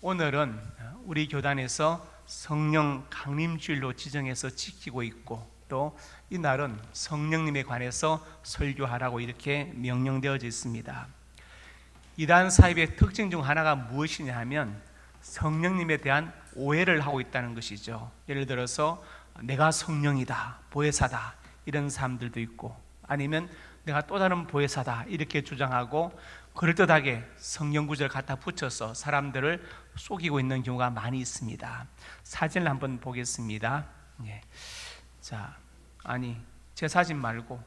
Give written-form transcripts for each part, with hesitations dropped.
오늘은 우리 교단에서 성령 강림주일로 지정해서 지키고 있고, 또 이날은 성령님에 관해서 설교하라고 이렇게 명령되어져 있습니다. 이단 사입의 특징 중 하나가 무엇이냐 하면 성령님에 대한 오해를 하고 있다는 것이죠. 예를 들어서 내가 성령이다, 보혜사다 이런 사람들도 있고, 아니면 내가 또 다른 보혜사다 이렇게 주장하고 그럴듯하게 성경 구절을 갖다 붙여서 사람들을 속이고 있는 경우가 많이 있습니다. 사진을 한번 보겠습니다. 자, 아니 제 사진 말고,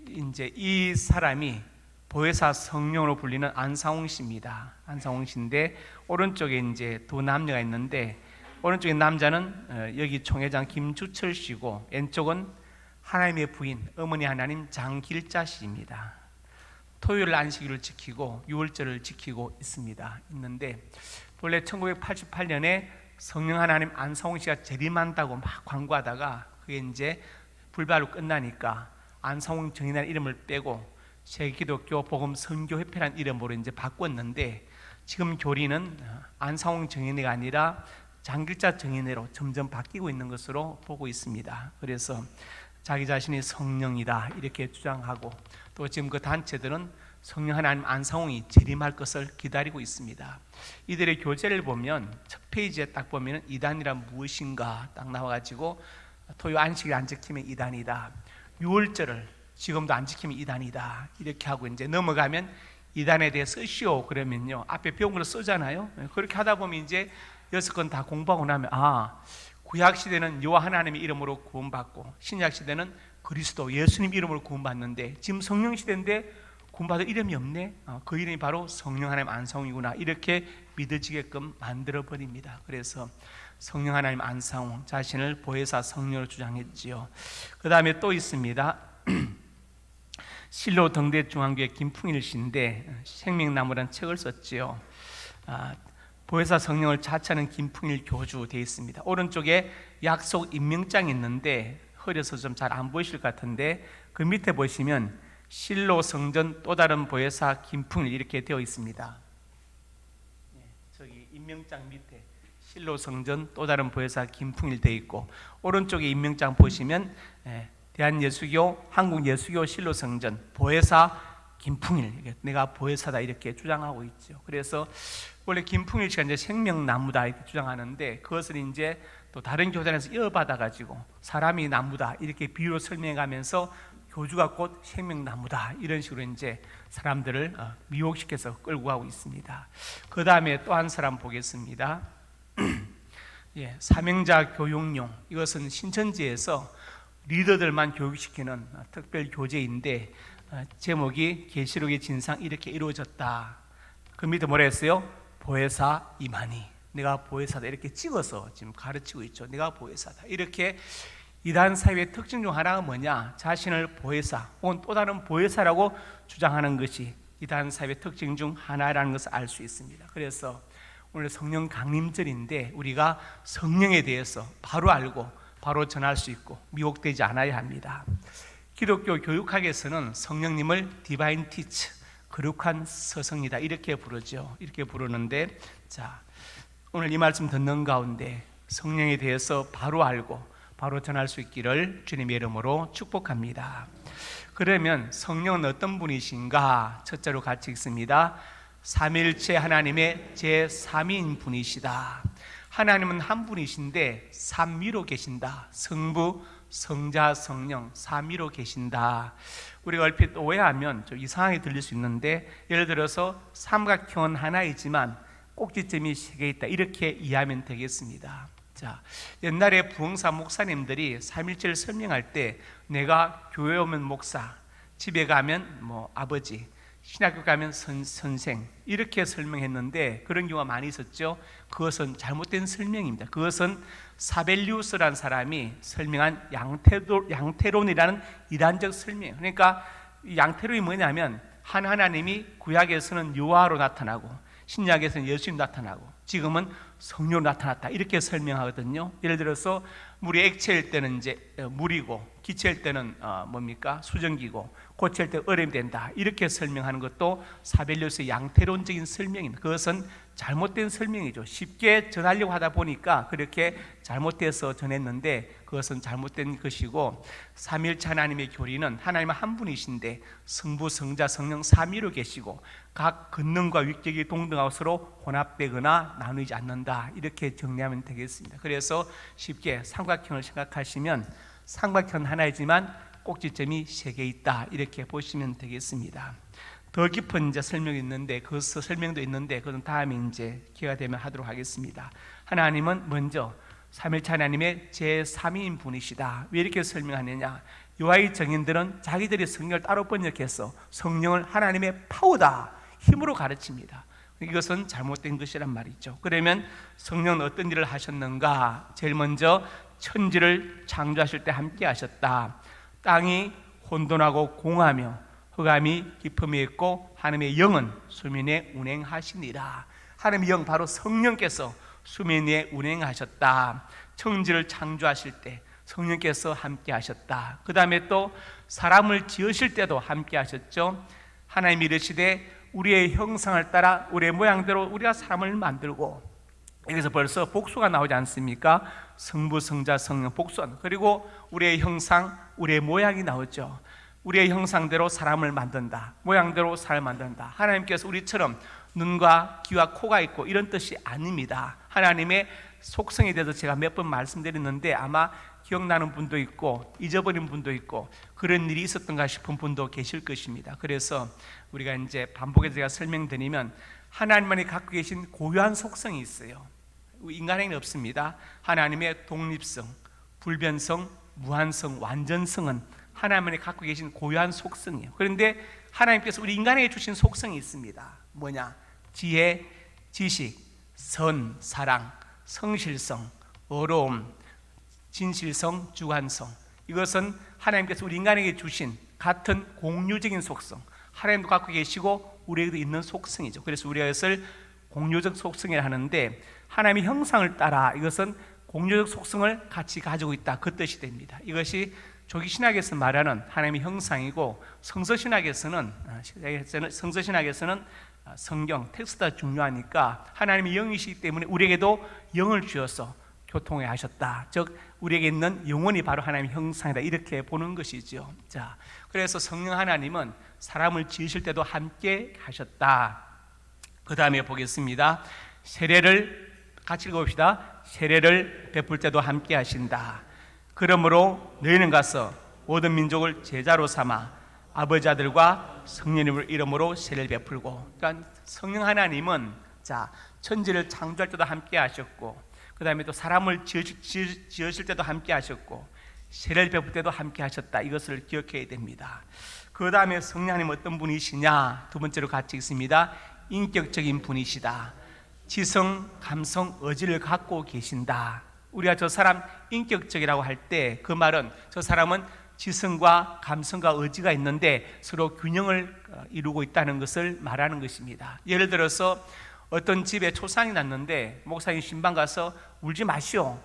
이제 이 사람이 보혜사 성령으로 불리는 안상홍 씨입니다. 안상홍 씨인데 오른쪽에 이제 두 남녀가 있는데, 오른쪽에 남자는 여기 총회장 김주철 씨고, 왼쪽은 하나님의 부인 어머니 하나님 장길자 씨입니다. 토요일 안식일을 지키고 유월절을 지키고 있는데, 본래 1988년에 성령 하나님 안상홍 씨가 재림한다고 막 광고하다가 그게 이제 불발로 끝나니까 안상홍 정인이라는 이름을 빼고 세기독교 복음 선교협회라는 이름으로 이제 바꿨는데, 지금 교리는 안상홍 정인이가 아니라 장길자 정인회로 점점 바뀌고 있는 것으로 보고 있습니다. 그래서 자기 자신이 성령이다 이렇게 주장하고, 또 지금 그 단체들은 성령 하나님 안상홍이 재림할 것을 기다리고 있습니다. 이들의 교재를 보면 첫 페이지에 딱 보면 이단이란 무엇인가 딱 나와가지고, 토요 안식일 안 지키면 이단이다, 유월절을 지금도 안 지키면 이단이다 이렇게 하고, 이제 넘어가면 이단에 대해 쓰시오 그러면요 앞에 배운 걸 쓰잖아요. 그렇게 하다 보면 이제 6권 다 공부하고 나면 구약 시대는 여호와 하나님의 이름으로 구원받고, 신약 시대는 그리스도 예수님 이름으로 구원받는데 지금 성령 시대인데 구원받을 이름이 없네. 그 이름이 바로 성령 하나님 안상홍이구나 이렇게 믿어지게끔 만들어 버립니다. 그래서 성령 하나님 안상홍 자신을 보혜사 성령으로 주장했지요. 그 다음에 또 있습니다. 실로 등대 중앙교회 김풍일 씨인데 생명나무라는 책을 썼지요. 보혜사 성령을 자처하는 김풍일 교주 되어 있습니다. 오른쪽에 약속 임명장이 있는데 흐려서 좀 잘 안 보이실 것 같은데, 그 밑에 보시면 실로 성전 또 다른 보혜사 김풍일 이렇게 되어 있습니다. 저기 임명장 밑에 실로 성전 또 다른 보혜사 김풍일 되어 있고, 오른쪽에 임명장 보시면 대한예수교 한국예수교 실로 성전 보혜사 김풍일, 내가 보혜사다 이렇게 주장하고 있죠. 그래서 원래 김풍일 씨가 이제 생명나무다 이렇게 주장하는데, 그것을 이제 또 다른 교단에서 이어받아 가지고 사람이 나무다 이렇게 비유로 설명하면서 교주가 곧 생명나무다 이런 식으로 이제 사람들을 미혹시켜서 끌고 가고 있습니다. 그 다음에 또 한 사람 보겠습니다. 사명자 교육용, 이것은 신천지에서 리더들만 교육시키는 특별 교재인데, 제목이 계시록의 진상 이렇게 이루어졌다. 그 밑에 뭐라 했어요? 보혜사 이만희, 내가 보혜사다 이렇게 찍어서 지금 가르치고 있죠. 내가 보혜사다 이렇게. 이단 사회의 특징 중 하나가 뭐냐? 자신을 보혜사 혹은 또 다른 보혜사라고 주장하는 것이 이단 사회의 특징 중 하나라는 것을 알 수 있습니다. 그래서 오늘 성령 강림절인데 우리가 성령에 대해서 바로 알고 바로 전할 수 있고 미혹되지 않아야 합니다. 기독교 교육학에서는 성령님을 디바인 티처, 거룩한 스승이다 이렇게 부르죠. 이렇게 부르는데, 자, 오늘 이 말씀 듣는 가운데 성령에 대해서 바로 알고 바로 전할 수 있기를 주님의 이름으로 축복합니다. 그러면 성령은 어떤 분이신가? 첫째로 같이 읽습니다. 삼위일체 하나님의 제3인 분이시다. 하나님은 한 분이신데 삼위로 계신다. 성부, 성자, 성령 삼위로 계신다. 우리가 얼핏 오해하면 좀 이상하게 들릴 수 있는데, 예를 들어서 삼각형은 하나이지만 꼭지점이 3개 있다 이렇게 이해하면 되겠습니다. 자, 옛날에 부흥사 목사님들이 삼일체를 설명할 때 내가 교회 오면 목사, 집에 가면 아버지, 신학교 가면 선생 이렇게 설명했는데, 그런 경우가 많이 있었죠. 그것은 잘못된 설명입니다. 그것은 사벨리우스라는 사람이 설명한 양태론이라는 이단적 설명. 그러니까 양태론이 뭐냐면, 한 하나님이 구약에서는 여호와로 나타나고 신약에서는 예수님 나타나고, 지금은 성령으로 나타났다 이렇게 설명하거든요. 예를 들어서 물이 액체일 때는 이제 물이고 기체일 때는 뭡니까? 수증기고 고체일 때 얼음이 된다 이렇게 설명하는 것도 사벨리우스의 양태론적인 설명입니다. 그것은 잘못된 설명이죠. 쉽게 전하려고 하다 보니까 그렇게 잘못돼서 전했는데 그것은 잘못된 것이고, 삼위일체 하나님의 교리는 하나님은 한 분이신데 성부, 성자, 성령 삼위로 계시고 각 권능과 위격이 동등하고 서로 혼합되거나 나누지 않는다 이렇게 정리하면 되겠습니다. 그래서 쉽게 삼각형을 생각하시면 삼각형 하나이지만 꼭지점이 3개 있다 이렇게 보시면 되겠습니다. 더 깊은 이제 설명이 있는데 그 설명도 있는데 그건 다음에 이제 기회가 되면 하도록 하겠습니다. 하나님은 먼저 삼일체 하나님의 제3위인 분이시다. 왜 이렇게 설명하느냐? 요하의 정인들은 자기들이 성령을 따로 번역해서 성령을 하나님의 파워다, 힘으로 가르칩니다. 이것은 잘못된 것이란 말이죠. 그러면 성령은 어떤 일을 하셨는가? 제일 먼저 천지를 창조하실 때 함께 하셨다. 땅이 혼돈하고 공하며 흑암이 깊음이 있고 하나님의 영은 수면에 운행하시니라. 하나님의 영, 바로 성령께서 수면 위에 운행하셨다. 천지를 창조하실 때 성령께서 함께 하셨다. 그 다음에 또 사람을 지으실 때도 함께 하셨죠. 하나님이 이르시되 우리의 형상을 따라 우리의 모양대로 우리가 사람을 만들고, 여기서 벌써 복수가 나오지 않습니까? 성부, 성자, 성령 복수. 그리고 우리의 형상, 우리의 모양이 나오죠. 우리의 형상대로 사람을 만든다, 모양대로 사람을 만든다. 하나님께서 우리처럼 눈과 귀와 코가 있고 이런 뜻이 아닙니다. 하나님의 속성에 대해서 제가 몇 번 말씀드렸는데 아마 기억나는 분도 있고 잊어버린 분도 있고 그런 일이 있었던가 싶은 분도 계실 것입니다. 그래서 우리가 이제 반복해서 제가 설명드리면 하나님만이 갖고 계신 고유한 속성이 있어요. 인간에게는 없습니다. 하나님의 독립성, 불변성, 무한성, 완전성은 하나님이 갖고 계신 고유한 속성이에요. 그런데 하나님께서 우리 인간에게 주신 속성이 있습니다. 뭐냐? 지혜, 지식, 선, 사랑, 성실성, 어로움, 진실성, 주관성. 이것은 하나님께서 우리 인간에게 주신 같은 공유적인 속성, 하나님도 갖고 계시고 우리에게도 있는 속성이죠. 그래서 우리가 이것을 공유적 속성이라 하는데, 하나님의 형상을 따라 이것은 공유적 속성을 같이 가지고 있다, 그 뜻이 됩니다. 이것이 조기신학에서 말하는 하나님의 형상이고, 성서신학에서는 성경 텍스트가 중요하니까 하나님의 영이시기 때문에 우리에게도 영을 주어서 교통해 하셨다. 즉 우리에게 있는 영혼이 바로 하나님의 형상이다, 이렇게 보는 것이죠. 자, 그래서 성령 하나님은 사람을 지으실 때도 함께 하셨다. 그 다음에 보겠습니다. 세례를 같이 읽어봅시다. 세례를 베풀 때도 함께 하신다. 그러므로 너희는 가서 모든 민족을 제자로 삼아 아버지, 아들과 성령님을 이름으로 세례를 베풀고. 그러니까 성령 하나님은 자, 천지를 창조할 때도 함께 하셨고, 그 다음에 또 사람을 지으실 때도 함께 하셨고, 세례를 베풀 때도 함께 하셨다. 이것을 기억해야 됩니다. 그 다음에 성령 하나님 어떤 분이시냐? 두 번째로 같이 읽습니다. 인격적인 분이시다. 지성, 감성, 의지를 갖고 계신다. 우리가 저 사람 인격적이라고 할 때 그 말은 저 사람은 지성과 감성과 의지가 있는데 서로 균형을 이루고 있다는 것을 말하는 것입니다. 예를 들어서 어떤 집에 초상이 났는데 목사님 신방 가서 울지 마시오,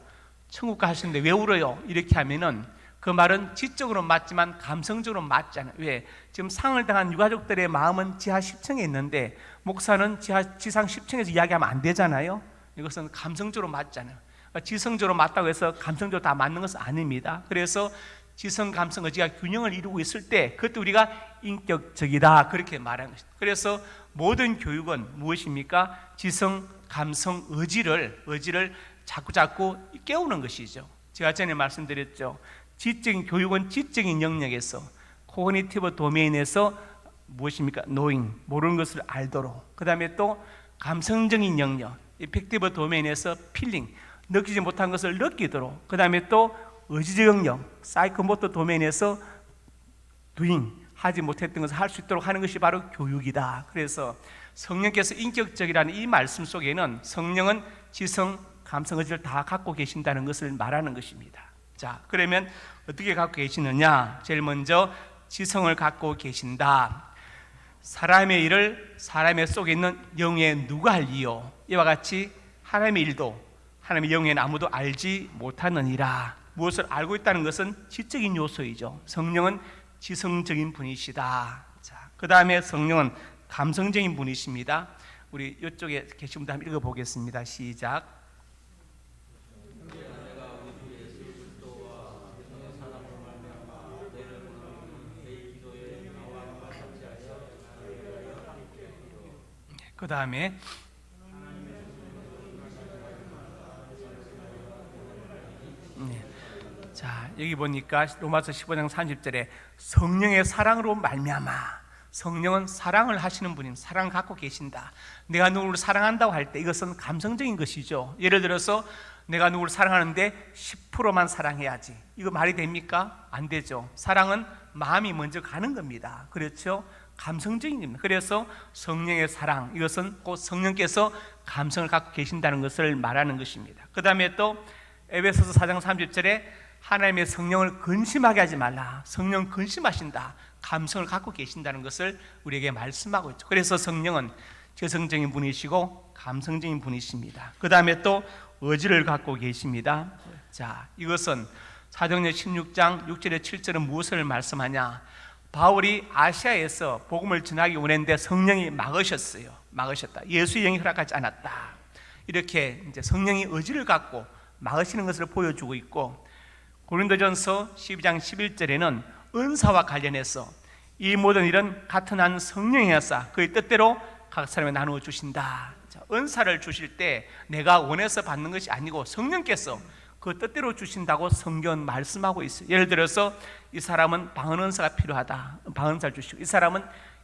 천국 가시는데 왜 울어요? 이렇게 하면은 그 말은 지적으로 맞지만 감성적으로 맞잖아요. 왜? 지금 상을 당한 유가족들의 마음은 지하 10층에 있는데 목사는 지상 10층에서 이야기하면 안 되잖아요. 이것은 감성적으로 맞잖아요. 지성적으로 맞다고 해서 감성적으로 다 맞는 것은 아닙니다. 그래서 지성, 감성, 의지가 균형을 이루고 있을 때 그것도 우리가 인격적이다, 그렇게 말하는 것입니다. 그래서 모든 교육은 무엇입니까? 지성, 감성, 의지를 자꾸 깨우는 것이죠. 제가 전에 말씀드렸죠. 지적인 교육은 지적인 영역에서, 코그니티브 도메인에서 무엇입니까? 노잉, 모르는 것을 알도록. 그 다음에 또 감성적인 영역, 이펙티브 도메인에서 필링, 느끼지 못한 것을 느끼도록. 그 다음에 또 의지적 영역, 사이코모터 도메인에서 doing, 하지 못했던 것을 할 수 있도록 하는 것이 바로 교육이다. 그래서 성령께서 인격적이라는 이 말씀 속에는 성령은 지성, 감성, 의지를 다 갖고 계신다는 것을 말하는 것입니다. 자, 그러면 어떻게 갖고 계시느냐? 제일 먼저 지성을 갖고 계신다. 사람의 일을 사람의 속에 있는 영에 누가 할리요? 이와 같이 하나님의 일도 하나님의 영에는 아무도 알지 못하느니라. 무엇을 알고 있다는 것은 지적인 요소이죠. 성령은 지성적인 분이시다. 자, 그 다음에 성령은 감성적인 분이십니다. 우리 이쪽에 계신 분들 한번 읽어보겠습니다. 시작. 그 다음에 자, 여기 보니까 로마서 15장 30절에 성령의 사랑으로 말미암아, 성령은 사랑을 하시는 분입니다. 사랑을 갖고 계신다. 내가 누구를 사랑한다고 할 때 이것은 감성적인 것이죠. 예를 들어서 내가 누구를 사랑하는데 10%만 사랑해야지, 이거 말이 됩니까? 안 되죠. 사랑은 마음이 먼저 가는 겁니다. 그렇죠? 감성적인 겁니다. 그래서 성령의 사랑, 이것은 곧 성령께서 감성을 갖고 계신다는 것을 말하는 것입니다. 그 다음에 또 에베소서 4장 30절에 하나님의 성령을 근심하게 하지 말라. 성령 근심하신다. 감성을 갖고 계신다는 것을 우리에게 말씀하고 있죠. 그래서 성령은 저성적인 분이시고 감성적인 분이십니다. 그 다음에 또 의지를 갖고 계십니다. 자, 이것은 사도행전 16장 6절에 7절은 무엇을 말씀하냐? 바울이 아시아에서 복음을 전하기 원했는데 성령이 막으셨어요. 막으셨다. 예수의 영이 허락하지 않았다. 이렇게 이제 성령이 의지를 갖고 막으시는 것을 보여주고 있고, 고린도전서 12장 11절에는 은사와 관련해서 이 모든 일은 같은 한 성령이 하사 그의 뜻대로 각 사람에 나누어 주신다. 자, 은사를 주실 때 내가 원해서 받는 것이 아니고 성령께서 그 뜻대로 주신다고 성경은 말씀하고 있어요. 예를 들어서 이 사람은 방언 은사가 필요하다, 방언 은사를 주시고, 이 사람은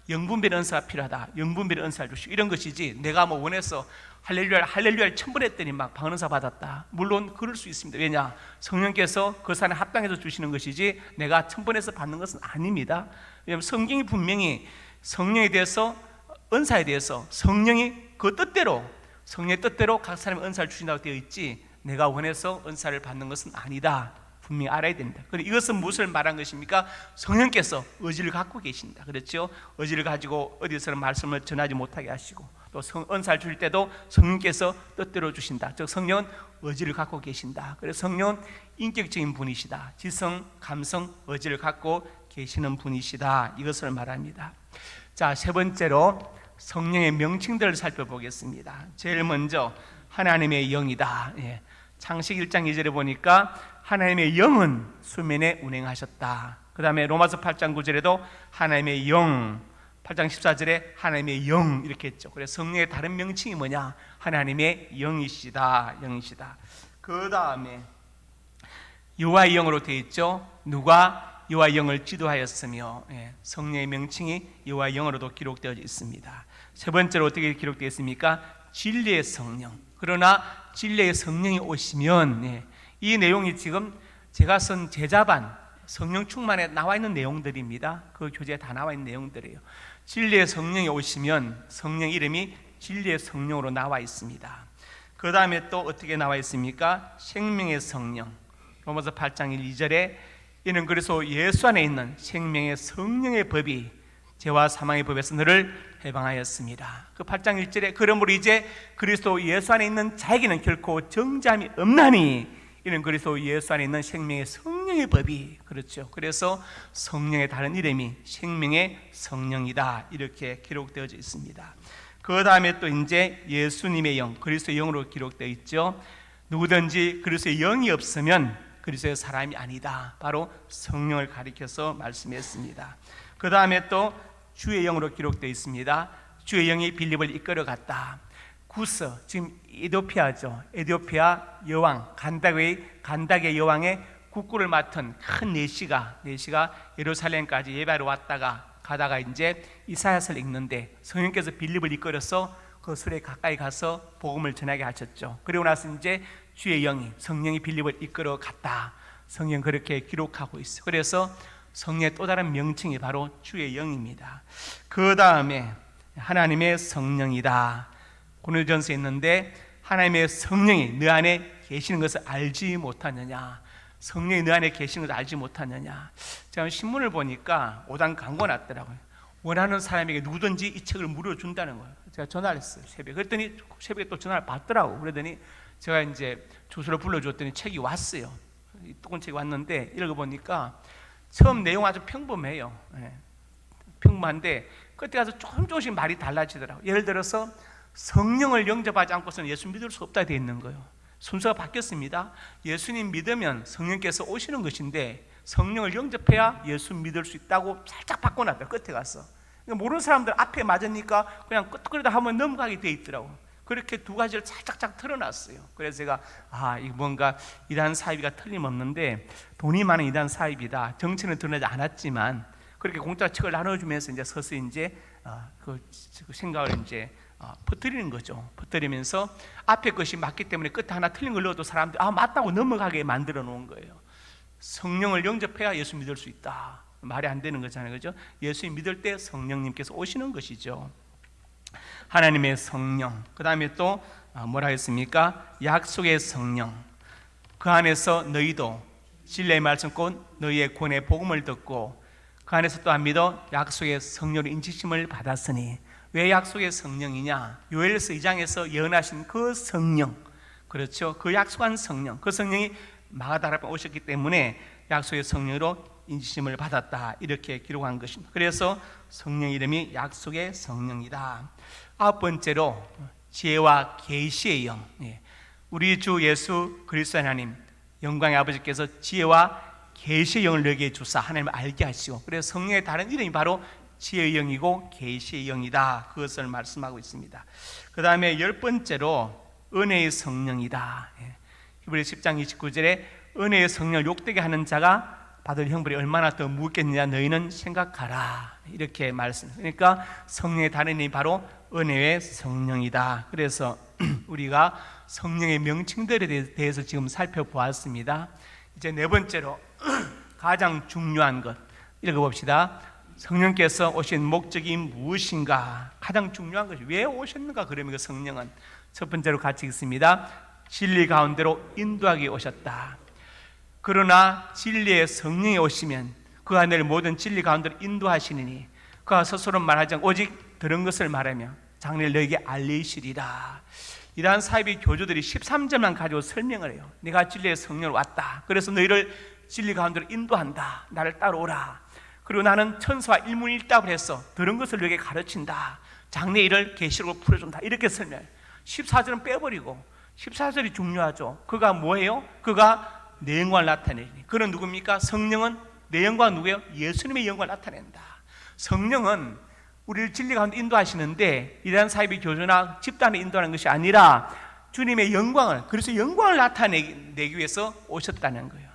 영분별 은사가 필요하다, 영분별 은사를 주시고, 이런 것이지 내가 뭐 원해서 할렐루야를 1000번 했더니 막 방언 은사 받았다. 물론 그럴 수 있습니다. 왜냐? 성령께서 그 사람에 합당해서 주시는 것이지 내가 1000번 해서 받는 것은 아닙니다. 왜냐하면 성경이 분명히 성령에 대해서, 은사에 대해서 성령이 그 뜻대로, 성령의 뜻대로 각 사람의 은사를 주신다고 되어 있지 내가 원해서 은사를 받는 것은 아니다. 분명히 알아야 됩니다. 그런데 이것은 무엇을 말한 것입니까? 성령께서 의지를 갖고 계신다. 그렇죠? 의지를 가지고 어디서는 말씀을 전하지 못하게 하시고, 또 은사를 줄 때도 성령께서 뜻대로 주신다. 즉 성령은 의지를 갖고 계신다. 그래서 성령은 인격적인 분이시다. 지성, 감성, 의지를 갖고 계시는 분이시다. 이것을 말합니다. 자, 세 번째로 성령의 명칭들을 살펴보겠습니다. 제일 먼저 하나님의 영이다. 예. 창세기 1장 2절에 보니까 하나님의 영은 수면에 운행하셨다. 그 다음에 로마서 8장 9절에도 하나님의 영, 8장 14절에 하나님의 영 이렇게 했죠. 그래서 성령의 다른 명칭이 뭐냐? 하나님의 영이시다. 영이시다. 그 다음에 여호와의 영으로 되어 있죠. 누가 여호와의 영을 지도하였으며, 예, 성령의 명칭이 여호와의 영으로도 기록되어 있습니다. 세 번째로 어떻게 기록되어 있습니까? 진리의 성령. 그러나 진리의 성령이 오시면, 예, 이 내용이 지금 제가 쓴 제자반 성령 충만에 나와 있는 내용들입니다. 그 교재에 다 나와 있는 내용들이에요. 진리의 성령이 오시면 성령 이름이 진리의 성령으로 나와 있습니다. 그 다음에 또 어떻게 나와 있습니까? 생명의 성령. 로마서 8장 1, 2절에 이는 그래서 예수 안에 있는 생명의 성령의 법이 죄와 사망의 법에서 너를 해방하였습니다. 그 8장 1절에 그러므로 이제 그리스도 예수 안에 있는 자에게는 결코 정죄함이 없나니 이는 그리스도 예수 안에 있는 생명의 성령의 법이, 그렇죠. 그래서 성령의 다른 이름이 생명의 성령이다. 이렇게 기록되어 있습니다. 그 다음에 또 이제 예수님의 영, 그리스도의 영으로 기록되어 있죠. 누구든지 그리스도의 영이 없으면 그리스도의 사람이 아니다. 바로 성령을 가리켜서 말씀했습니다. 그 다음에 또 주의 영으로 기록되어 있습니다. 주의 영이 빌립을 이끌어 갔다. 구스, 지금 에디오피아죠. 에디오피아 여왕 간닥의 여왕의 국구를 맡은 큰 내시가 예루살렘까지 예배하러 가다가 이제 이사야서를 읽는데 성령께서 빌립을 이끌어서 그 술에 가까이 가서 복음을 전하게 하셨죠. 그리고 나서 이제 주의 영이, 성령이 빌립을 이끌어 갔다. 성경 그렇게 기록하고 있어요. 그래서 성령의 또 다른 명칭이 바로 주의 영입니다. 그 다음에 하나님의 성령이다. 고린도전서에 있는데 하나님의 성령이 너 안에 계시는 것을 알지 못하느냐? 성령이 너 안에 계시는 것을 알지 못하느냐? 제가 신문을 보니까 5단 광고 났더라고요. 원하는 사람에게 누구든지 이 책을 무료로 준다는 거예요. 제가 전화를 했어요, 새벽에. 그랬더니 새벽에 또 전화를 받더라고. 그러더니 제가 이제 주소를 불러줬더니 책이 왔어요. 뚜껑 책이 왔는데 읽어보니까 처음 내용 아주 평범해요. 평범한데 그때 가서 조금씩 말이 달라지더라고요. 예를 들어서 성령을 영접하지 않고서는 예수 믿을 수 없다 되어 있는 거예요. 순서가 바뀌었습니다. 예수님 믿으면 성령께서 오시는 것인데 성령을 영접해야 예수 믿을 수 있다고 살짝 바꿔놨다. 끝에 가서 모르는 사람들 앞에 맞으니까 그냥 끄떡거리다 하면 넘어가게 되어 있더라고. 그렇게 두 가지를 살짝짝 틀어놨어요. 그래서 제가 이거 뭔가 이단 사입이가 틀림없는데 돈이 많은 이단 사입이다. 정체는 드러나지 않았지만 그렇게 공짜 책을 나눠주면서 이제 서서히 이제 그 생각을 이제 퍼뜨리는 거죠. 퍼뜨리면서 앞에 것이 맞기 때문에 끝에 하나 틀린 걸 넣어도 사람들이 맞다고 넘어가게 만들어 놓은 거예요. 성령을 영접해야 예수 믿을 수 있다. 말이 안 되는 거잖아요, 그죠? 예수 믿을 때 성령님께서 오시는 것이죠. 하나님의 성령, 그 다음에 또 뭐라 했습니까? 약속의 성령. 그 안에서 너희도 진리의 말씀 곧 너희의 구원의 복음을 듣고 그 안에서 또한 믿어 약속의 성령의 인치심을 받았으니. 왜 약속의 성령이냐? 요엘서 2장에서 예언하신 그 성령, 그렇죠? 그 약속한 성령, 그 성령이 마가다라 앞에 오셨기 때문에 약속의 성령으로 인치심을 받았다, 이렇게 기록한 것입니다. 그래서 성령 이름이 약속의 성령이다. 9번째로 지혜와 계시의 영. 우리 주 예수 그리스도 하나님 영광의 아버지께서 지혜와 계시의 영을 너에게 주사 하나님을 알게 하시고, 그래서 성령의 다른 이름이 바로 지혜의 영이고 계시의 영이다, 그것을 말씀하고 있습니다. 그 다음에 10번째로 은혜의 성령이다. 히브리 10장 29절에 은혜의 성령을 욕되게 하는 자가 받을 형벌이 얼마나 더 무겁겠느냐 너희는 생각하라, 이렇게 말씀. 그러니까 성령의 다른 이름이 바로 은혜의 성령이다. 그래서 우리가 성령의 명칭들에 대해서 지금 살펴보았습니다. 이제 네 번째로 가장 중요한 것 읽어봅시다. 성령께서 오신 목적이 무엇인가? 가장 중요한 것이 왜 오셨는가? 그러면 그 성령은 첫 번째로 같이 읽습니다. 진리 가운데로 인도하기 오셨다. 그러나 진리의 성령이 오시면 그 안에 모든 진리 가운데로 인도하시느니 그가 스스로 말하지 않고 오직 들은 것을 말하며 장래를 너에게 알리시리라. 이러한 사입의 교주들이 13절만 가지고 설명을 해요. 내가 진리의 성령으로 왔다. 그래서 너희를 진리 가운데로 인도한다. 나를 따라오라. 그리고 나는 천사와 일문일답을 해서 들은 것을 너에게 가르친다. 장래 일을 계시록으로 풀어준다. 이렇게 설명해요. 14절은 빼버리고 14절이 중요하죠. 그가 뭐예요? 그가 내 영광을 나타내니. 그는 누굽니까? 성령은 내 영광은 누구예요? 예수님의 영광을 나타낸다. 성령은 우리를 진리 가운데 인도하시는데 이러한 사입의 교주나 집단을 인도하는 것이 아니라 주님의 영광을, 그래서 영광을 나타내기 위해서 오셨다는 거예요.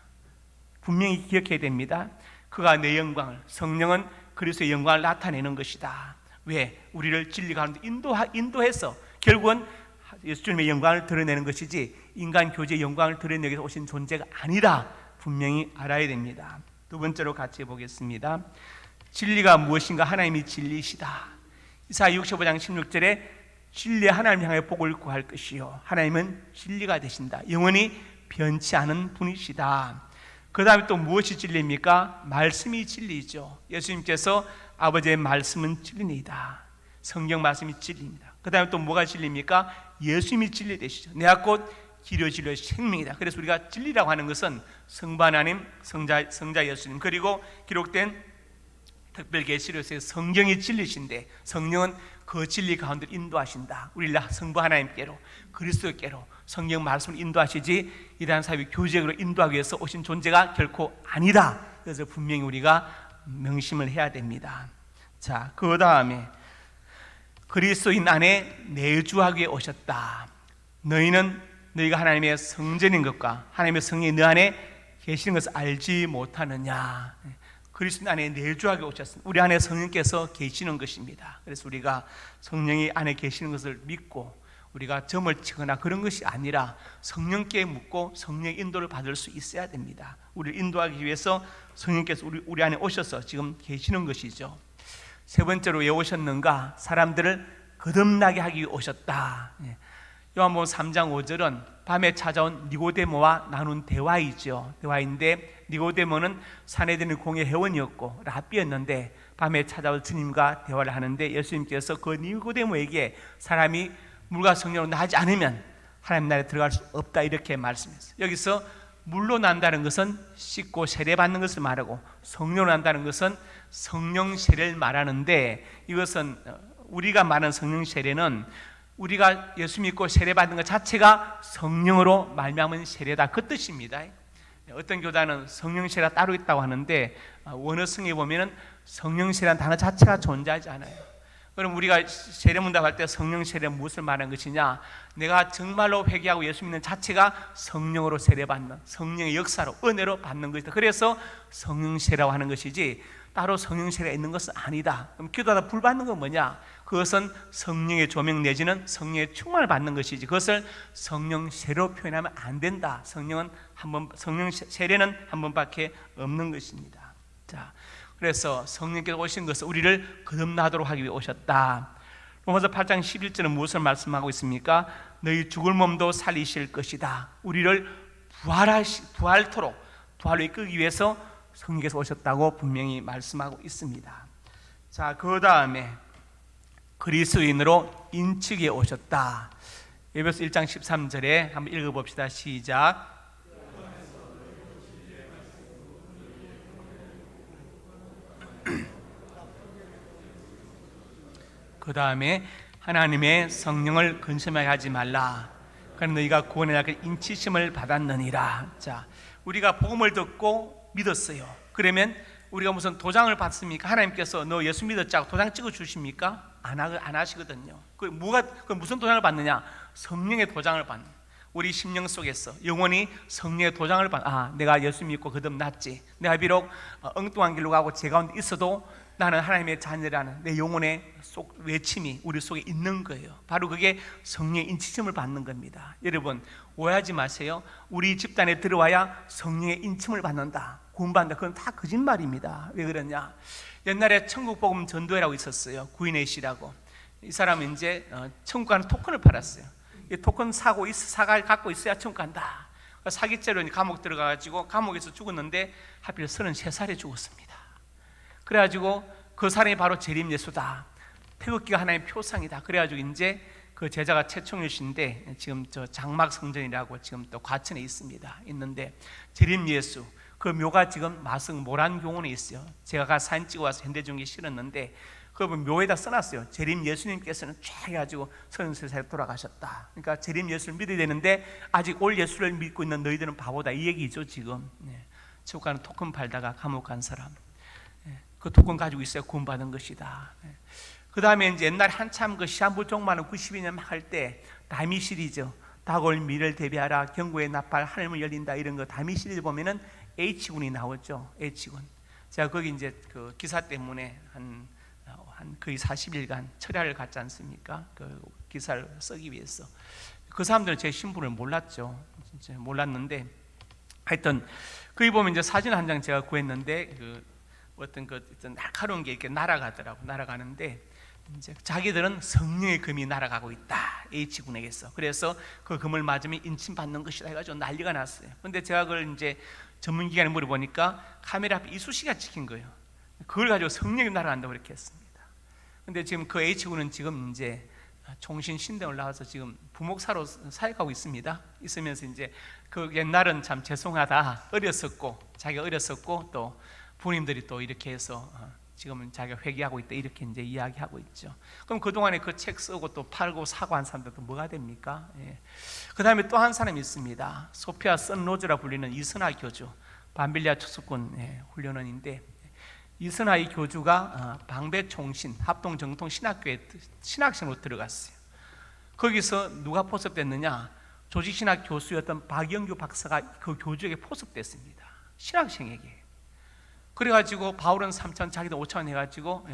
분명히 기억해야 됩니다. 그가 내 영광을, 성령은 그리스도의 영광을 나타내는 것이다. 왜? 우리를 진리 가운데 인도해서 결국은 예수님의 영광을 드러내는 것이지 인간 교제의 영광을 드러내기 위해서 오신 존재가 아니라 분명히 알아야 됩니다. 두 번째로 같이 보겠습니다. 진리가 무엇인가? 하나님이 진리시다. 이사야 65장 16절에 진리의 하나님 향해 복을 구할 것이요 하나님은 진리가 되신다. 영원히 변치 않은 분이시다. 그 다음에 또 무엇이 진리입니까? 말씀이 진리죠. 예수님께서 아버지의 말씀은 진리이다. 성경 말씀이 진리입니다. 그 다음에 또 뭐가 진리입니까? 예수님이 진리 되시죠. 내가 곧 길이요 진리요 생명이다. 그래서 우리가 진리라고 하는 것은 성부 하나님, 성자 예수님, 그리고 기록된 특별계시록에서 성경이 진리신데 성령은 그 진리 가운데 인도하신다. 우리를 성부 하나님께로, 그리스도께로 성경 말씀을 인도하시지 이러한 사회 교제로 인도하기 위해서 오신 존재가 결코 아니다. 그래서 분명히 우리가 명심을 해야 됩니다. 자, 그 다음에 그리스도인 안에 내주하기 위해 오셨다. 너희가 하나님의 성전인 것과 하나님의 성령이 너 안에 계시는 것을 알지 못하느냐. 그리스도 안에 내주하게 오셨습니다. 우리 안에 성령께서 계시는 것입니다. 그래서 우리가 성령이 안에 계시는 것을 믿고 우리가 점을 치거나 그런 것이 아니라 성령께 묻고 성령의 인도를 받을 수 있어야 됩니다. 우리를 인도하기 위해서 성령께서 우리 안에 오셔서 지금 계시는 것이죠. 세 번째로 왜 오셨는가? 사람들을 거듭나게 하기 위해 오셨다. 요한복음 3장 5절은 밤에 찾아온 니고데모와 나눈 대화이죠. 대화인데 니고데모는 사내들의 공회 회원이었고 랍비였는데 밤에 찾아올 주님과 대화를 하는데 예수님께서 그 니고데모에게 사람이 물과 성령으로 나지 않으면 하나님 나라에 들어갈 수 없다 이렇게 말씀했어요. 여기서 물로 난다는 것은 씻고 세례받는 것을 말하고 성령으로 난다는 것은 성령 세례를 말하는데, 이것은 우리가 말하는 성령 세례는 우리가 예수 믿고 세례받는 것 자체가 성령으로 말미암은 세례다 그 뜻입니다. 어떤 교단은 성령 세례가 따로 있다고 하는데 원어성에 보면은 성령 세례라는 단어 자체가 존재하지 않아요. 그럼 우리가 세례 문답할 때 성령 세례는 무엇을 말하는 것이냐? 내가 정말로 회개하고 예수 믿는 자체가 성령으로 세례받는, 성령의 역사로 은혜로 받는 것이다. 그래서 성령 세례라고 하는 것이지 따로 성령 세례가 있는 것은 아니다. 그럼 기도하다 불 받는 건 뭐냐? 그것은 성령의 조명 내지는 성령의 충만을 받는 것이지 그것을 성령 세례로 표현하면 안 된다. 성령 세례는 한 번밖에 없는 것입니다. 자, 그래서 성령께서 오신 것은 우리를 거듭나도록 하기 위해 오셨다. 로마서 8장 11절은 무엇을 말씀하고 있습니까? 너희 죽을 몸도 살리실 것이다. 우리를 부활로 이끌기 위해서 성령께서 오셨다고 분명히 말씀하고 있습니다. 자, 그 다음에 그리스도인으로 인치게 오셨다. 에베소 1장 13절에 한번 읽어봅시다. 시작. 그 다음에 하나님의 성령을 근심하게 하지 말라. 그러나 너희가 구원의 날 인치심을 받았느니라. 자, 우리가 복음을 듣고 믿었어요. 그러면 우리가 무슨 도장을 받습니까? 하나님께서 너 예수 믿었자고 도장 찍어 주십니까? 안 하시거든요. 그 무슨 도장을 받느냐? 성령의 도장을 받는. 우리 심령 속에서 영혼이 성령의 도장을 내가 예수 믿고 거듭났지. 내가 비록 엉뚱한 길로 가고 제 가운데 있어도 나는 하나님의 자녀라는 내 영혼의 외침이 우리 속에 있는 거예요. 바로 그게 성령의 인치심을 받는 겁니다. 여러분 오해하지 마세요. 우리 집단에 들어와야 성령의 인침을 받는다, 구원받는다. 그건 다 거짓말입니다. 왜 그러냐? 옛날에 천국복음 전도회라고 있었어요. 구인의 씨라고. 이 사람은 이제 천국 가는 토큰을 팔았어요. 이 토큰 사가 갖고 있어야 천국 간다. 사기죄로 감옥 들어가가지고 감옥에서 죽었는데 하필 33살에 죽었습니다. 그래가지고 그 사람이 바로 재림 예수다. 태극기가 하나의 표상이다. 그래가지고 이제 그 제자가 최충일 씨인데 지금 저 장막 성전이라고 지금 또 과천에 있는데 재림 예수 그 묘가 지금 마성 모란교원에 있어요. 제가 가 사진 찍어 와서 현대중에 실었는데 그 묘에다 써놨어요. 재림 예수님께서는 쫙 해가지고 33살에 돌아가셨다. 그러니까 재림 예수를 믿어야 되는데 아직 올 예수를 믿고 있는 너희들은 바보다 이 얘기죠 지금. 지옥 가는 토큰 팔다가 감옥 간 사람. 그 토큰 가지고 있어야 구원받은 것이다. 그 다음에 이제 옛날에 한참 그 시한부 종말은 92년 막 할 때 다미 시리즈 다가올 미래를 대비하라, 경고의 나팔, 하늘문 열린다 이런 거 다미 시리즈 보면은 H군이 나오죠. H군. 제가 거기 이제 그 기사 때문에 한 거의 40일간 철야를 갔지 않습니까? 그 기사를 쓰기 위해서. 그 사람들은 제 신분을 몰랐죠. 진짜 몰랐는데 하여튼 거기 보면 이제 사진 한 장 제가 구했는데 어떤 날카로운 게 이렇게 날아가는데 이제 자기들은 성령의 금이 날아가고 있다. H군에게서. 그래서 그 금을 맞으면 인침받는 것이다 해가지고 난리가 났어요. 근데 제가 그걸 이제 전문기관에 물어보니까 카메라 앞에 이쑤시개가 찍힌 거예요. 그걸 가지고 성령이 날아간다고 그렇게 했습니다. 근데 지금 그 H군은 지금 이제 종신 신대를 나와서 지금 부목사로 사역하고 있으면서 이제 그 옛날은 참 죄송하다, 자기가 어렸었고 또 부모님들이 또 이렇게 해서 지금은 자기가 회개하고 있다 이렇게 이제 이야기하고 있죠. 그럼 그동안에 그 책 쓰고 또 팔고 사고 한 사람들도 뭐가 됩니까? 그 다음에 또 한 사람이 있습니다. 소피아 선로즈라 불리는 이선하 교주, 반빌리아 추수꾼 훈련원인데 이선하 이 교주가 방배총신 합동정통 신학교에 신학생으로 들어갔어요. 거기서 누가 포섭됐느냐? 조직신학 교수였던 박영규 박사가 그 교주에게 포섭됐습니다. 신학생에게. 그래가지고 바울은 3천 자기도 5천 해가지고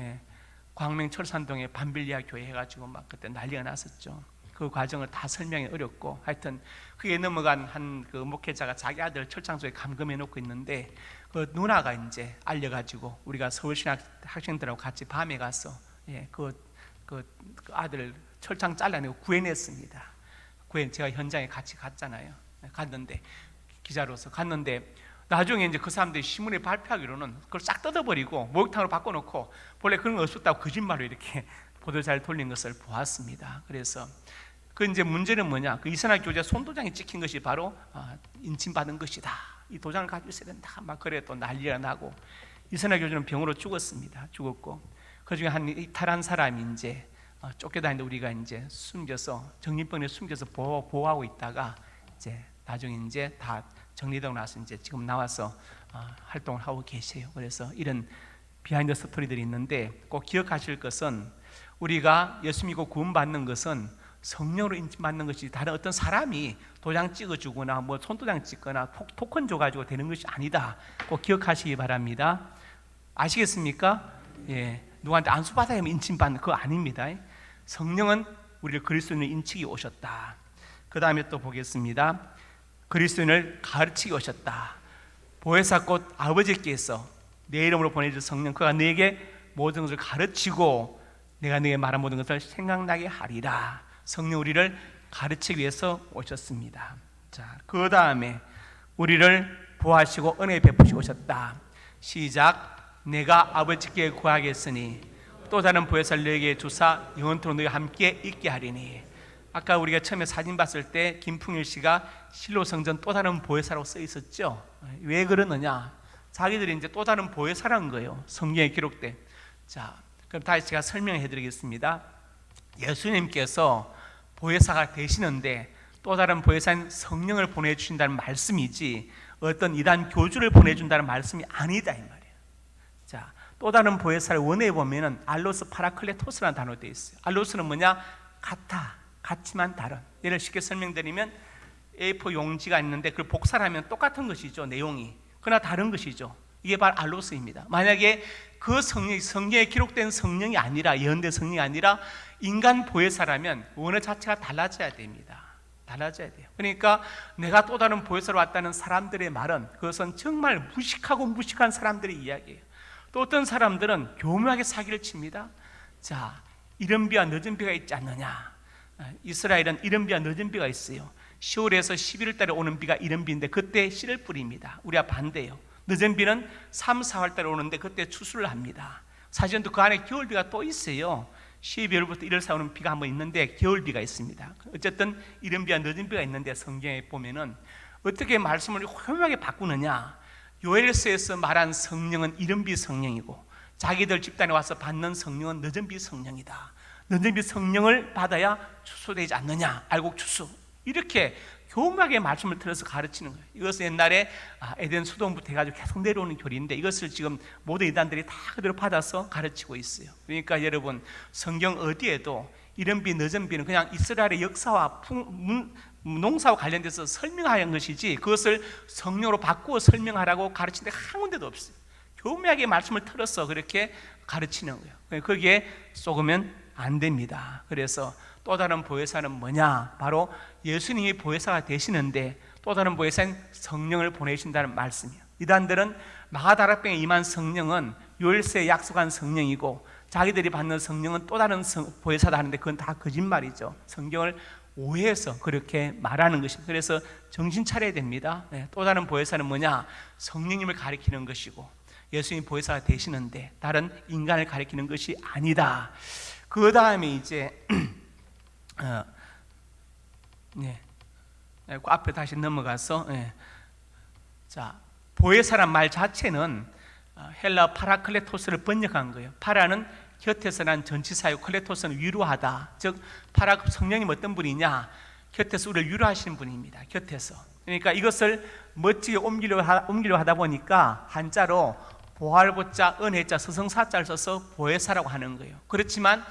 광명 철산동에 반빌리아 교회 해가지고 막 그때 난리가 났었죠. 그 과정을 다 설명이 어렵고 하여튼 그게 넘어간 한 그 목회자가 자기 아들 철창소에 감금해 놓고 있는데 그 누나가 이제 알려가지고 우리가 서울신학 학생들하고 같이 밤에 가서 그 아들 철창 잘라내고 구해냈습니다. 제가 현장에 같이 갔잖아요. 갔는데 기자로서 갔는데 나중에 이제 그 사람들이 신문에 발표하기로는 그걸 싹 뜯어버리고 목욕탕으로 바꿔놓고 원래 그런 거 없었다고 거짓말로 이렇게 보도자를 돌린 것을 보았습니다. 그래서 그 이제 문제는 뭐냐? 그 이선학 교재 손도장이 찍힌 것이 바로 인침받은 것이다. 이 도장을 가지고 있어야 된다. 막 그래 또 난리가 나고 이선학 교주는 병으로 죽었습니다. 죽었고 그 중에 한 이탈한 사람이 이제 쫓겨다니는데 우리가 이제 숨겨서 정신병원에 숨겨서 보호하고 있다가 이제 나중에 이제 다 정리되고 나서 이제 지금 나와서 활동을 하고 계세요. 그래서 이런 비하인드 스토리들이 있는데 꼭 기억하실 것은 우리가 예수 믿고 구원받는 것은 성령으로 인침받는 것이 다른 어떤 사람이 도장 찍어주거나 뭐 손도장 찍거나 토큰 줘가지고 되는 것이 아니다. 꼭 기억하시기 바랍니다. 아시겠습니까? 예, 누구한테 안수 받아야 인침받는 그거 아닙니다. 성령은 우리를 그리스도인을 인치기 오셨다. 그 다음에 또 보겠습니다. 그리스도인을 가르치기 오셨다. 보혜사 곧 아버지께서 내 이름으로 보내줄 성령 그가 너에게 모든 것을 가르치고 내가 너에게 말한 모든 것을 생각나게 하리라. 성령 우리를 가르치기 위해서 오셨습니다. 자, 그 다음에 우리를 보호하시고 은혜 베푸시고 오셨다. 시작. 내가 아버지께 구하겠으니 또 다른 보혜사를 너에게 주사 영원토록 너희와 함께 있게 하리니. 아까 우리가 처음에 사진 봤을 때 김풍일 씨가 실로 성전 또 다른 보혜사라고 써 있었죠. 왜 그러느냐? 자기들이 이제 또 다른 보혜사라는 거예요. 성경에 기록돼. 자, 그럼 다시 제가 설명해 드리겠습니다. 예수님께서 보혜사가 되시는데 또 다른 보혜사인 성령을 보내주신다는 말씀이지 어떤 이단 교주를 보내준다는 말씀이 아니다 이 말이에요. 자, 또 다른 보혜사를 원어에 보면은 알로스 파라클레토스라는 단어로 되어 있어요. 알로스는 뭐냐? 같아, 같지만 다른. 예를 쉽게 설명드리면 A4 용지가 있는데 그걸 복사하면 똑같은 것이죠, 내용이. 그러나 다른 것이죠. 이게 바로 알로스입니다. 만약에 그 성경에 기록된 성령이 아니라 예언된 성령이 아니라 인간 보혜사라면 원어 자체가 달라져야 됩니다. 달라져야 돼요. 그러니까 내가 또 다른 보혜사로 왔다는 사람들의 말은 그것은 정말 무식한 사람들의 이야기예요. 또 어떤 사람들은 교묘하게 사기를 칩니다. 자, 이른 비와 늦은 비가 있지 않느냐. 이스라엘은 이른 비와 늦은 비가 있어요. 10월에서 11월 달에 오는 비가 이른 비인데 그때 씨를 뿌립니다. 우리가 반대예요. 늦은 비는 3, 4월 달에 오는데 그때 추수를 합니다. 사실은 또 그 안에 겨울비가 또 있어요. 12월부터 1월 사이 오는 비가 한번 있는데 겨울비가 있습니다. 어쨌든 이른 비와 늦은 비가 있는데 성경에 보면은 어떻게 말씀을 효명하게 바꾸느냐. 요엘서에서 말한 성령은 이른 비 성령이고 자기들 집단에 와서 받는 성령은 늦은 비 성령이다. 늦은 비 성령을 받아야 추수되지 않느냐. 알곡 추수. 이렇게 교묘하게 말씀을 들어서 가르치는 거예요. 이것은 옛날에 에덴 수도원부터 해가지고 계속 내려오는 교리인데 이것을 지금 모든 이단들이 다 그대로 받아서 가르치고 있어요. 그러니까 여러분 성경 어디에도 이른 비 늦은 비는 그냥 이스라엘의 역사와 농사와 관련돼서 설명하는 것이지 그것을 성령으로 바꾸어 설명하라고 가르친 데 한 군데도 없어요. 교묘하게 말씀을 틀어서 그렇게 가르치는 거예요. 거기에 속으면 안 됩니다. 그래서 또 다른 보혜사는 뭐냐? 바로 예수님이 보혜사가 되시는데 또 다른 보혜사인 성령을 보내신다는 말씀이에요. 이단들은 마가다락방에 임한 성령은 요엘서에 약속한 성령이고 자기들이 받는 성령은 또 다른 보혜사다 하는데 그건 다 거짓말이죠. 성경을 오해해서 그렇게 말하는 것입니다. 그래서 정신 차려야 됩니다. 또 다른 보혜사는 뭐냐? 성령님을 가리키는 것이고 예수님이 보혜사가 되시는데 다른 인간을 가리키는 것이 아니다. 그 다음에 이제 그 앞에 다시 넘어가서 자, 보혜사란 말 자체는 헬라 파라클레토스를 번역한 거예요. 파라는 곁에서 난 전치사요. 클레토스는 위로하다. 즉 성령님 어떤 분이냐? 곁에서 우리를 위로하시는 분입니다. 곁에서. 그러니까 이것을 멋지게 옮기려 하다 보니까 한자로 보활보자, 은혜자, 서성사자를 써서 보혜사라고 하는 거예요. 그렇지만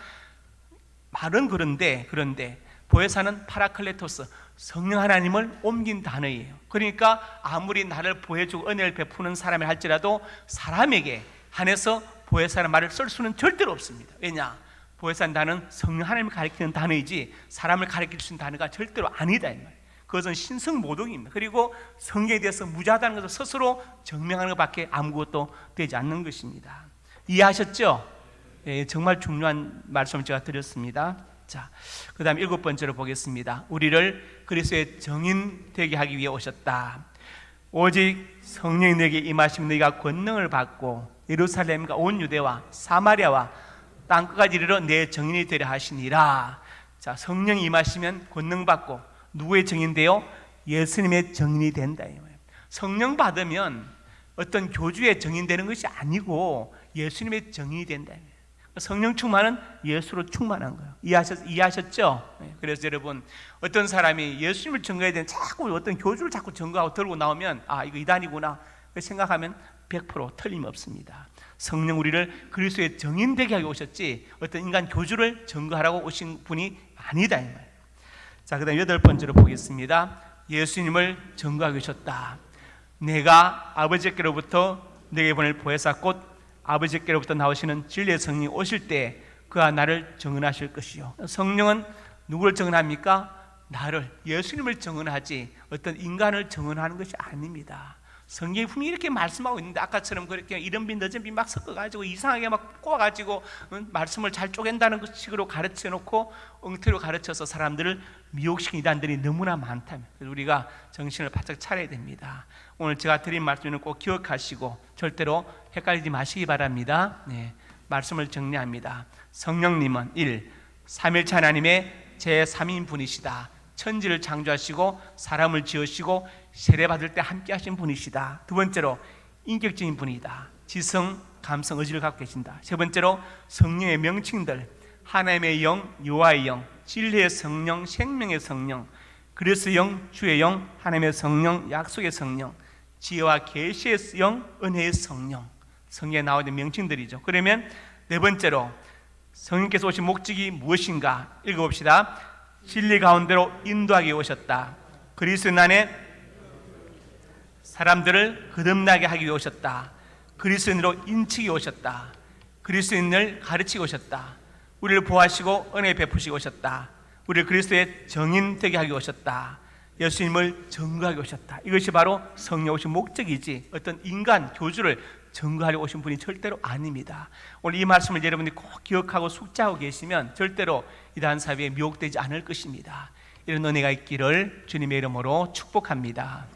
말은 그런데 보혜사는 파라클레토스, 성령 하나님을 옮긴 단어예요. 그러니까 아무리 나를 보여주고 은혜를 베푸는 사람이 할지라도 사람에게 한해서 보혜사라는 말을 쓸 수는 절대로 없습니다. 왜냐? 보혜사는 단어는 성령 하나님을 가리키는 단어이지 사람을 가리킬 수 있는 단어가 절대로 아니다 이 말이에요. 그것은 신성모독입니다. 그리고 성경에 대해서 무죄하다는 것을 스스로 증명하는 것밖에 아무것도 되지 않는 것입니다. 이해하셨죠? 예, 정말 중요한 말씀을 제가 드렸습니다. 자, 그 다음 7번째로 보겠습니다. 우리를 그리스도의 정인 되게 하기 위해 오셨다. 오직 성령이 너에게 임하시면 너희가 권능을 받고 예루살렘과 온 유대와 사마리아와 땅끝까지 이르러 내 정인이 되려 하시니라. 자, 성령이 임하시면 권능 받고 누구의 정인데요? 예수님의 정인이 된다. 성령 받으면 어떤 교주의 정인 되는 것이 아니고 예수님의 정인이 된다. 성령 충만은 예수로 충만한 거예요. 이해하셨죠? 그래서 여러분, 어떤 사람이 예수님을 증거해야 되는 자꾸 어떤 교주를 자꾸 증거하고 들고 나오면 아, 이거 이단이구나 생각하면 100% 틀림없습니다. 성령 우리를 그리스도의 정인 되게 하고 오셨지 어떤 인간 교주를 증거하라고 오신 분이 아니다 이 말이에요. 자, 그 다음 8번째로 보겠습니다. 예수님을 증거하고 오셨다. 내가 아버지께로부터 내게 보낼 보혜사 곧 아버지께로부터 나오시는 진리의 성령이 오실 때 그가 나를 증언하실 것이요. 성령은 누구를 증언합니까? 나를, 예수님을 증언하지 어떤 인간을 증언하는 것이 아닙니다. 성경이 분명히 이렇게 말씀하고 있는데 아까처럼 그렇게 이런 빈 저런 빈 막 섞어가지고 이상하게 막 꼬아가지고 말씀을 잘 쪼갠다는 식으로 가르쳐놓고 엉터리로 가르쳐서 사람들을 미혹시킨 이단들이 너무나 많다면 우리가 정신을 바짝 차려야 됩니다. 오늘 제가 드린 말씀은 꼭 기억하시고 절대로 헷갈리지 마시기 바랍니다. 네, 말씀을 정리합니다. 성령님은 1. 삼일체 하나님의 제3인 분이시다. 천지를 창조하시고 사람을 지으시고 세례받을 때 함께 하신 분이시다. 두 번째로 인격적인 분이다. 지성, 감성, 의지를 갖고 계신다. 세 번째로 성령의 명칭들 하나님의 영, 여호와의 영, 진리의 성령, 생명의 성령, 그리스도의 영, 주의 영, 하나님의 성령, 약속의 성령, 지혜와 계시의 영, 은혜의 성령. 성경에 나와 있는 명칭들이죠. 그러면 네 번째로 성령께서 오신 목적이 무엇인가 읽어봅시다. 진리 가운데로 인도하게 오셨다. 그리스도 안에 사람들을 거듭나게 하기 위해 오셨다. 그리스도인으로 인치기 오셨다. 그리스도인을 가르치고 오셨다. 우리를 보호하시고 은혜 베푸시고 오셨다. 우리를 그리스도의 정인 되게 하기 오셨다. 예수님을 증거하게 오셨다. 이것이 바로 성령 오신 목적이지 어떤 인간 교주를 증거하려 오신 분이 절대로 아닙니다. 오늘 이 말씀을 여러분이 꼭 기억하고 숙지하고 계시면 절대로 이단 사회에 미혹되지 않을 것입니다. 이런 은혜가 있기를 주님의 이름으로 축복합니다.